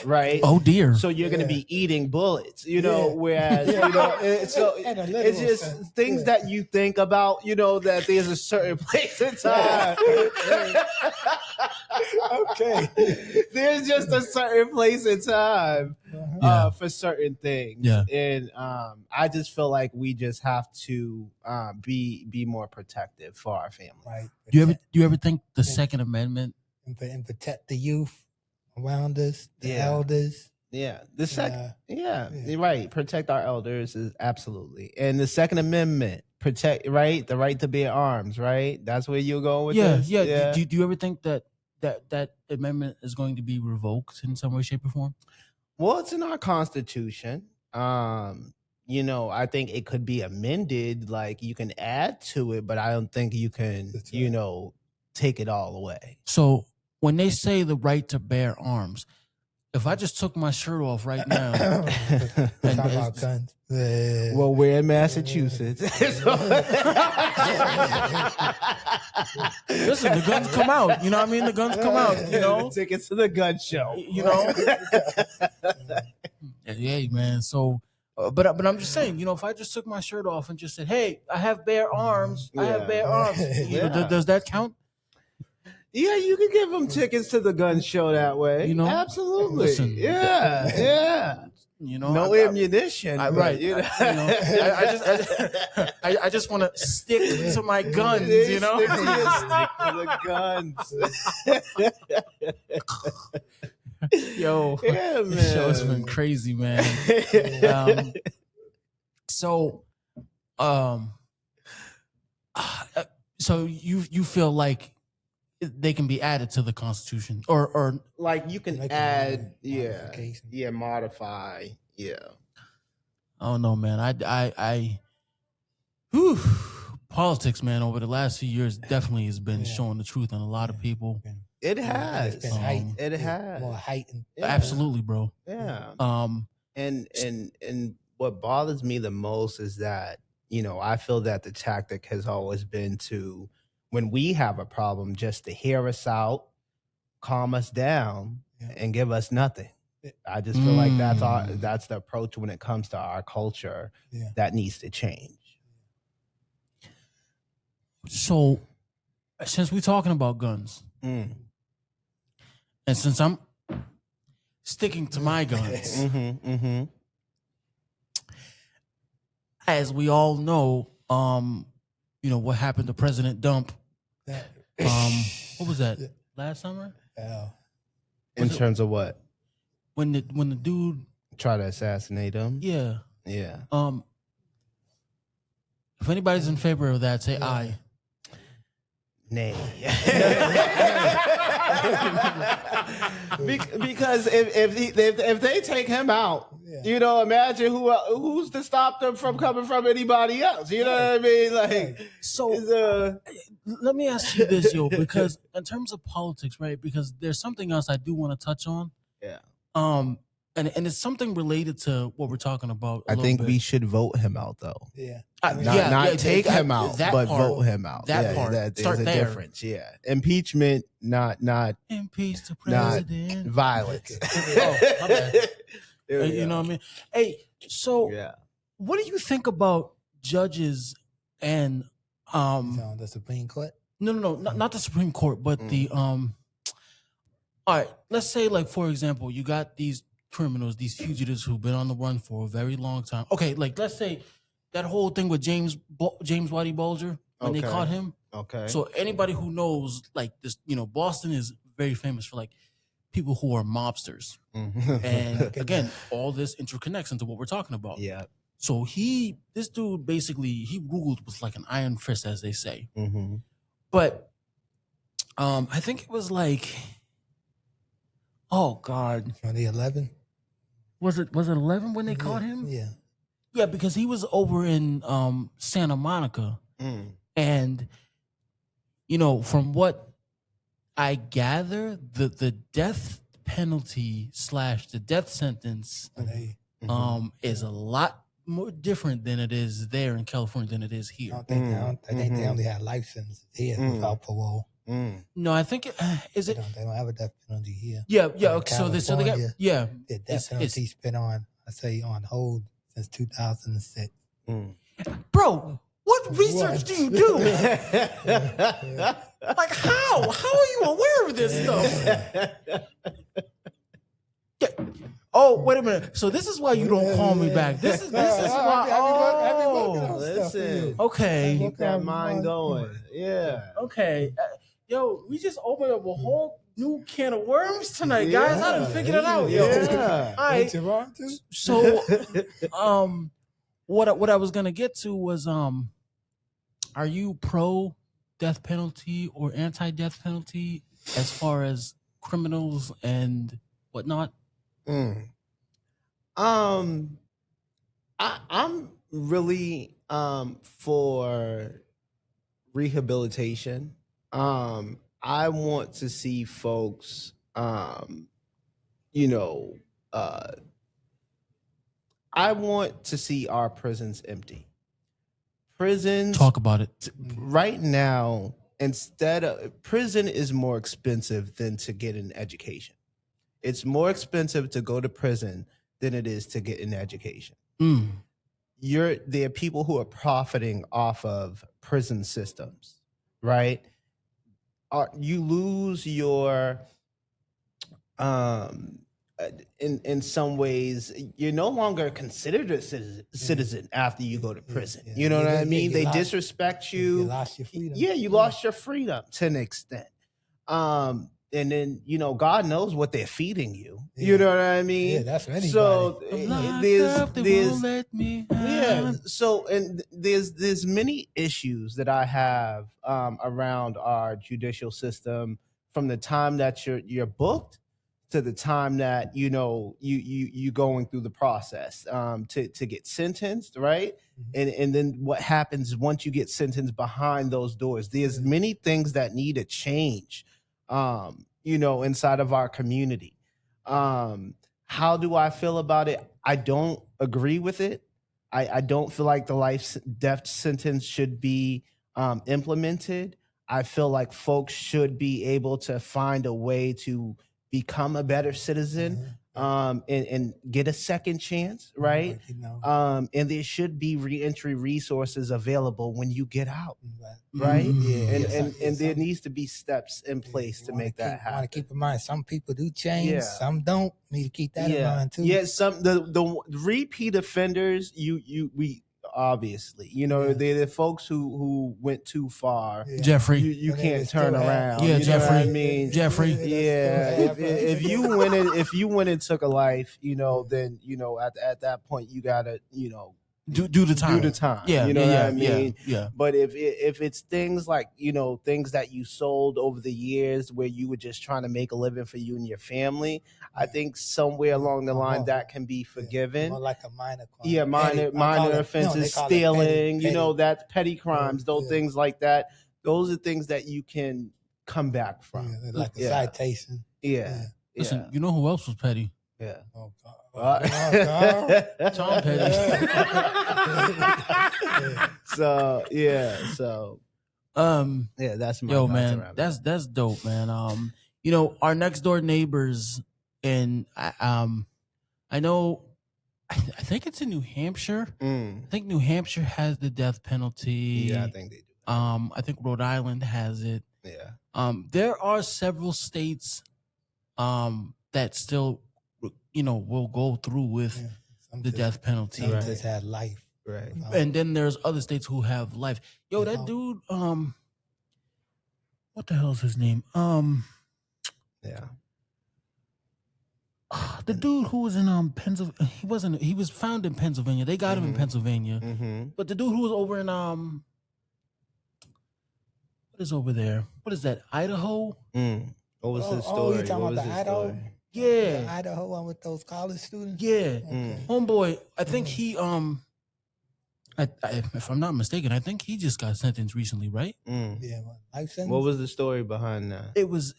right? Oh dear. So you're going to be eating bullets, whereas, it's just things that you think about, that there's a certain place in time. Okay. There's just a certain place in time for certain things. Yeah. And I just feel like we just have to be more protective for our family. Right. Do you ever think the Second Amendment and protect the youth around us, the Yeah. elders. Yeah. The second, you're right. Protect our elders is absolutely. And the Second Amendment, protect, right? The right to bear arms, right? That's where you're going with this? Yeah. Do you ever think that amendment is going to be revoked in some way, shape, or form? Well, it's in our Constitution. I think it could be amended. Like, you can add to it, but I don't think you can, That's right. take it all away. So when they say the right to bear arms, if I just took my shirt off right now, Talk about guns. Well, we're in Massachusetts. listen, the guns come out. You know what I mean? The guns come out. Tickets to the gun show. Yeah, man. So, but I'm just saying, if I just took my shirt off and just said, "Hey, I have bare arms. I have bare arms." Does that count? Yeah, you can give them tickets to the gun show that way. Absolutely. Listen, yeah. No ammunition. Right. I just want to stick to my guns. Stick to the guns. Yo, yeah, man. This show's been crazy, man. So you feel like they can be added to the Constitution, or like you can Like add, modification. modify, yeah. I don't know, man. Politics, man, over the last few years definitely has been showing the truth on a lot of people. It It's has. been heightened. It has. More heightened. Yeah. Absolutely, bro. Yeah. Um, And what bothers me the most is that, I feel that the tactic has always been to, when we have a problem, just to hear us out, calm us down, and give us nothing. I just feel like that's the approach when it comes to our culture that needs to change. so since we're talking about guns, and since I'm sticking to my guns, as we all know, what happened to President Dump. What was that? Last summer? In terms of what? When the dude Try to assassinate him? Yeah. Yeah. If anybody's in favor of that, say aye. Nay. Because if they take him out, imagine who's to stop them from coming from anybody else. You know what I mean? Like, so let me ask you this, yo, because in terms of politics, right? Because there's something else I do want to touch on. Yeah. And it's something related to what we're talking about. I think we should vote him out, though. Yeah. Not take him out, but part, vote him out. That part. There's Start a there. difference. Yeah. Impeachment, not impeach the not president. violence. My bad. You know what I mean? Hey, so what do you think about judges and the Supreme Court? No, not the Supreme Court, but the all right, let's say, like, for example, you got these criminals, these fugitives who've been on the run for a very long time. Okay, like, let's say that whole thing with James Whitey Bulger when they caught him. Okay. So anybody who knows, like, this, Boston is very famous for, like, people who are mobsters. And again, all this interconnects into what we're talking about. Yeah. So this dude basically, he ruled with like an iron fist, as they say. But I think it was like, oh God, 2011. Was it 11 when they caught him? Yeah. Yeah, because he was over in Santa Monica, and from what I gather, the death penalty / the death sentence is a lot more different than it is there in California than it is here. I think they only have life sentences here without parole. No, I think is it. They don't have a death penalty here. Yeah. Okay, so they got The death penalty's been on hold since 2006. Bro, what research do you do? Like, how are you aware of this stuff? Oh, wait a minute. So this is why you don't call me back. This is why. Oh, listen. Okay. Keep that mind going. Yeah. Okay. Yo, we just opened up a whole new can of worms tonight, guys. I done figured it out, yo. Yeah. All right. So, what I was gonna get to was, are you pro death penalty or anti-death penalty as far as criminals and whatnot? I'm really for rehabilitation. I want to see folks I want to see our prisons empty. Prisons, Talk about it. right now, prison is more expensive than to get an education. It's more expensive to go to prison than it is to get an education. There are people who are profiting off of prison systems, right? You lose your in some ways, you're no longer considered a citizen after you go to prison. You know what I mean? They disrespect you. You lost your freedom. Yeah, you lost your freedom to an extent. And then, God knows what they're feeding you. You know what I mean? Yeah, that's for anybody. So there's so and there's many issues that I have around our judicial system from the time that you're booked to the time that you going through the process to get sentenced, right? And then what happens once you get sentenced behind those doors. There's many things that need to change inside of our community. How do I feel about it? I don't agree with it. I don't feel like the death sentence should be implemented. I feel like folks should be able to find a way to become a better citizen, and get a second chance, right? And there should be reentry resources available when you get out, right? And there needs to be steps in place to make that happen. I want to keep in mind, some people do change, some don't. Need to keep that in mind too. Yeah, the repeat offenders, we obviously, they're the folks who went too far. Jeffrey, you can't turn around. Yeah, Jeffrey. I mean, Jeffrey. Yeah, if you went and took a life, then at that point you gotta do the time. Do the time. Yeah, what I mean. Yeah. But if it's things like things that you sold over the years where you were just trying to make a living for you and your family, I think somewhere along the line that can be forgiven. More like a minor crime. Yeah, minor offenses, stealing. Petty. That's petty crimes. Those things like that. Those are things that you can come back from. Like a citation. Yeah. Listen, you know who else was petty? Yeah. Oh, God. Tom Petty. So that's my man. That's dope, man. Our next door neighbors, and I know, I think it's in New Hampshire. I think New Hampshire has the death penalty. Yeah, I think they do. I think Rhode Island has it. Yeah. There are several states that still will go through with the death penalty. Some just had life. Right. And then there's other states who have life. Yo, that dude, what the hell is his name? Yeah. The dude who was in Pennsylvania, he was found in Pennsylvania. They got him in Pennsylvania. But the dude who was over in what is over there? What is that? Idaho? What was his story? You talking about the Idaho? Yeah. The Idaho one with those college students? Yeah. Homeboy, I think he if I'm not mistaken, I think he just got sentenced recently, right? Yeah, life sentence. What was the story behind that? It was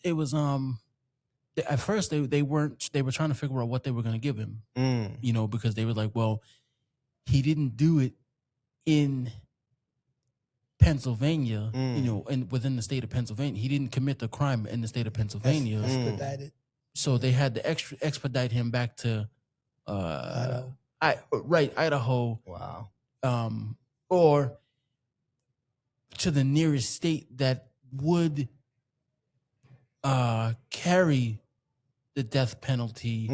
at first they were trying to figure out what they were going to give him. Because they were like, well, he didn't do it in Pennsylvania, and within the state of Pennsylvania. He didn't commit the crime in the state of Pennsylvania. Expedited. So they had to expedite him back to Idaho. Wow. Or to the nearest state that would carry the death penalty.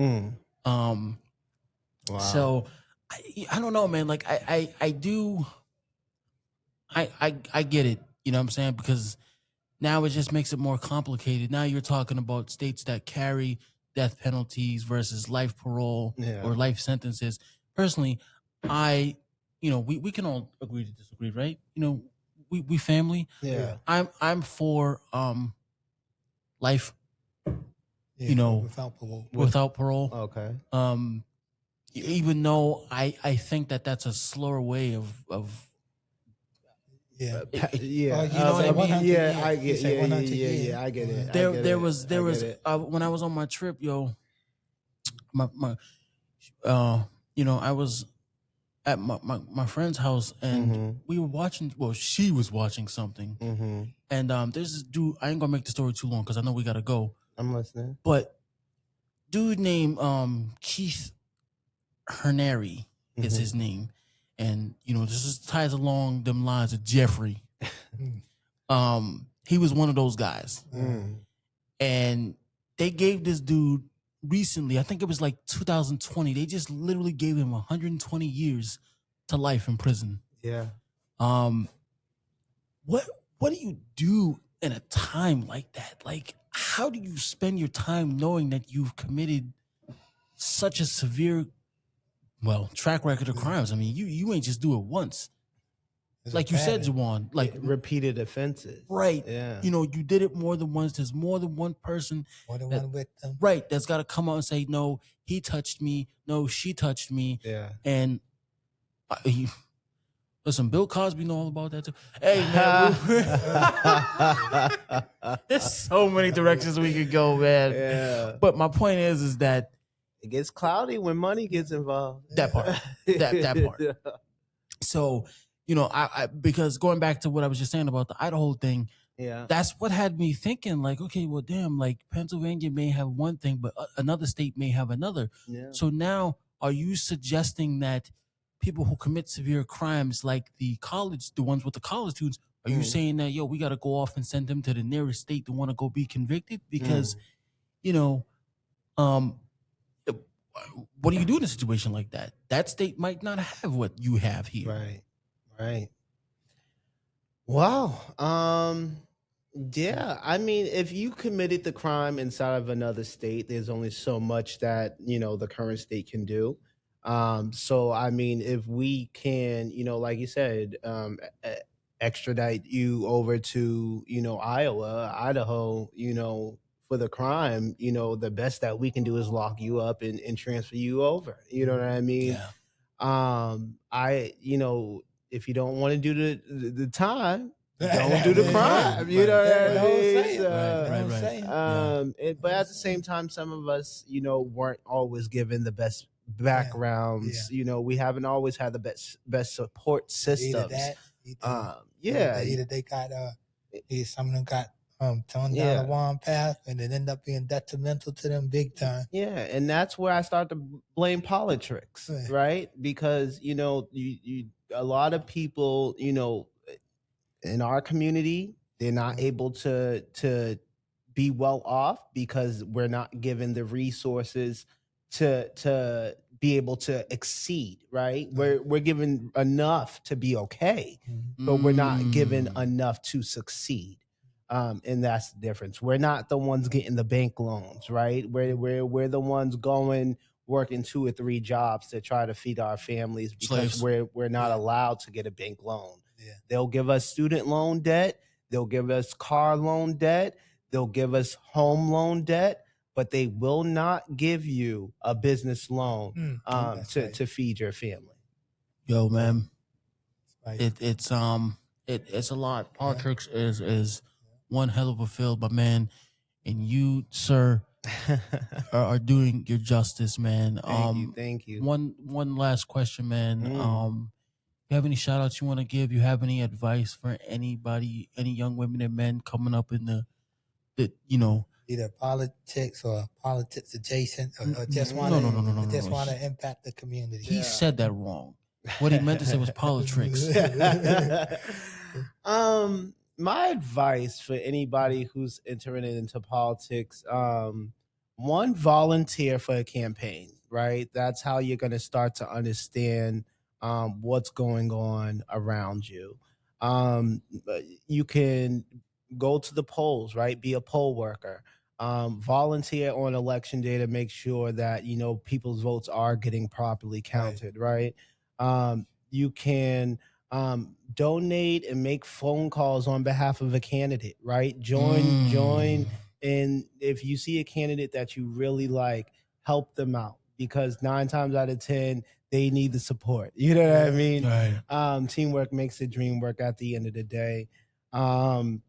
Wow. So I don't know, man. Like I get it. You know what I'm saying? Because now it just makes it more complicated. Now you're talking about states that carry death penalties versus life parole or life sentences. Personally, we can all agree to disagree, right? We family. Yeah. I'm for life. Without parole. Without parole. Okay. Even though I think that's a slower way of yeah. Yeah. You know what I mean? Yeah, I get it. I get it. There was when I was on my trip, I was at my friend's house and we were watching. Well, she was watching something, and there's this dude. I ain't gonna make the story too long because I know we gotta go. I'm listening. But dude named Keith Hernary is his name, and this just ties along them lines of Jeffrey. He was one of those guys, and they gave this dude recently, I think it was like 2020, they just literally gave him 120 years to life in prison. Yeah. What do you do in a time like that? Like, how do you spend your time knowing that you've committed such a severe, track record of crimes? I mean, you ain't just do it once. Like you said, Jawan, like repeated offenses. Right. Yeah. You did it more than once. There's more than one person. More than one victim. Right. That's got to come out and say, no, he touched me. No, she touched me. Yeah. And Listen, Bill Cosby know all about that too. Hey man, there's so many directions we could go, man. Yeah. But my point is that It gets cloudy when money gets involved. that part, that part. So, I because going back to what I was just saying about the Idaho thing, Yeah. that's what had me thinking, like, okay, well, damn, like Pennsylvania may have one thing, but another state may have another. Yeah. So now, are you suggesting that people who commit severe crimes, like the ones with the college students, are you saying that, we got to go off and send them to the nearest state to want to go be convicted? Because, what do you do in a situation like that? That state might not have what you have here. Right. Wow. Yeah. I mean, if you committed the crime inside of another state, there's only so much that, the current state can do. So I mean, if we can, like you said, extradite you over to, Iowa, Idaho, for the crime, the best that we can do is lock you up and transfer you over. You know what I mean? Yeah. If you don't want to do the time, don't do the crime. You know what I mean? But at the same time, some of us, weren't always given the best backgrounds. We haven't always had the best support systems. Either they got some of them got turned down the wrong path, and it ended up being detrimental to them big time. Yeah, and that's where I start to blame politics, right? Because you a lot of people, in our community, they're not able to be well off because we're not given the resources to be able to exceed, right? We're given enough to be okay, but we're not given enough to succeed. And that's the difference. We're not the ones getting the bank loans, right? We're the ones working 2 or 3 jobs to try to feed our families because we're not allowed to get a bank loan. Yeah. They'll give us student loan debt, they'll give us car loan debt, they'll give us home loan debt, but they will not give you a business loan to feed your family. Yo, man, it's a lot. Politics is one hell of a field, but man, and you, sir, are doing your justice, man. Thank you. One last question, man. You have any shout outs you want to give? You have any advice for anybody, any young women and men coming up in the either politics or politics adjacent, or just want to impact the community? He said that wrong. What he meant to say was politics. My advice for anybody who's entering into politics, one, volunteer for a campaign, right? That's how you're going to start to understand what's going on around you. You can go to the polls, right? Be a poll worker. Volunteer on election day to make sure that, people's votes are getting properly counted, right? You can donate and make phone calls on behalf of a candidate, right? Join. And if you see a candidate that you really like, help them out, because 9 times out of 10, they need the support. You know what I mean? Right. Teamwork makes the dream work at the end of the day. And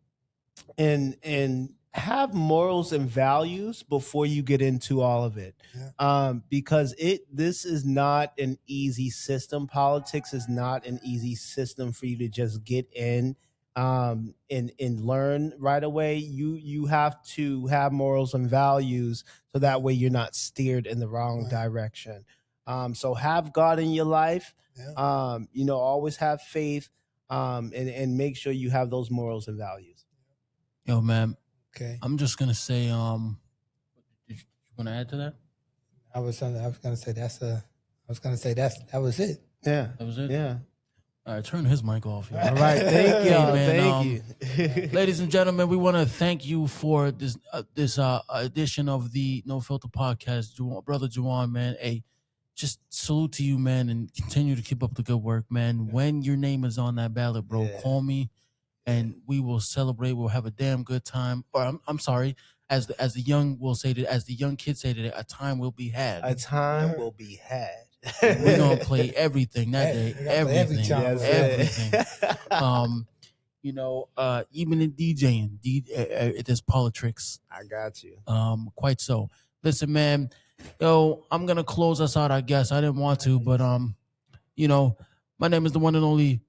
have morals and values before you get into all of it. Because this is not an easy system. Politics is not an easy system for you to just get in and learn right away. You have to have morals and values so that way you're not steered in the wrong direction. So have God in your life. Always have faith, and make sure you have those morals and values. Yo, man. Okay. I'm just gonna say, did you want to add to that? I was gonna say that was it. Yeah. That was it? Yeah. All right, turn his mic off. All right. Thank you. Man, Thank you. Ladies and gentlemen, we want to thank you for this edition of the No Filter Podcast. Brother Juwan, man, just salute to you, man, and continue to keep up the good work, man. When your name is on that ballot, bro, call me, and we will celebrate. We'll have a damn good time. Or I'm sorry, as the young kids say today, a time will be had. A time will be had. We're gonna play everything that day. We gotta play every Everything. genre. Everything. Even in DJing, it is politics. I got you. Quite so. Listen, man, I'm gonna close us out. I guess I didn't want to, but my name is the one and only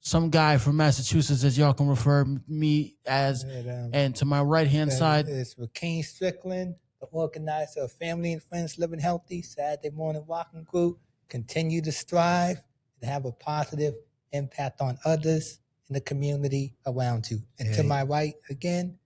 some guy from Massachusetts, as y'all can refer me as. And to my right hand side is Rakeem Strickland, the organizer of Family and Friends Living Healthy Saturday Morning Walking Group. Continue to strive and have a positive impact on others in the community around you. And to my right again,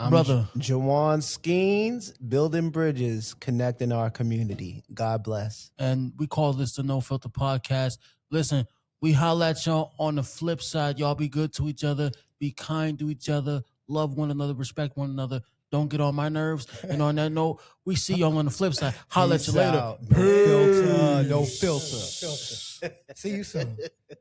brother Jawan Skeens, building bridges, connecting our community. God bless. And we call this the No Filter Podcast. Listen, we holla at y'all on the flip side. Y'all be good to each other, be kind to each other, love one another, respect one another. Don't get on my nerves. And on that note, we see y'all on the flip side. Holla at you later. No filter. No filter. See you soon.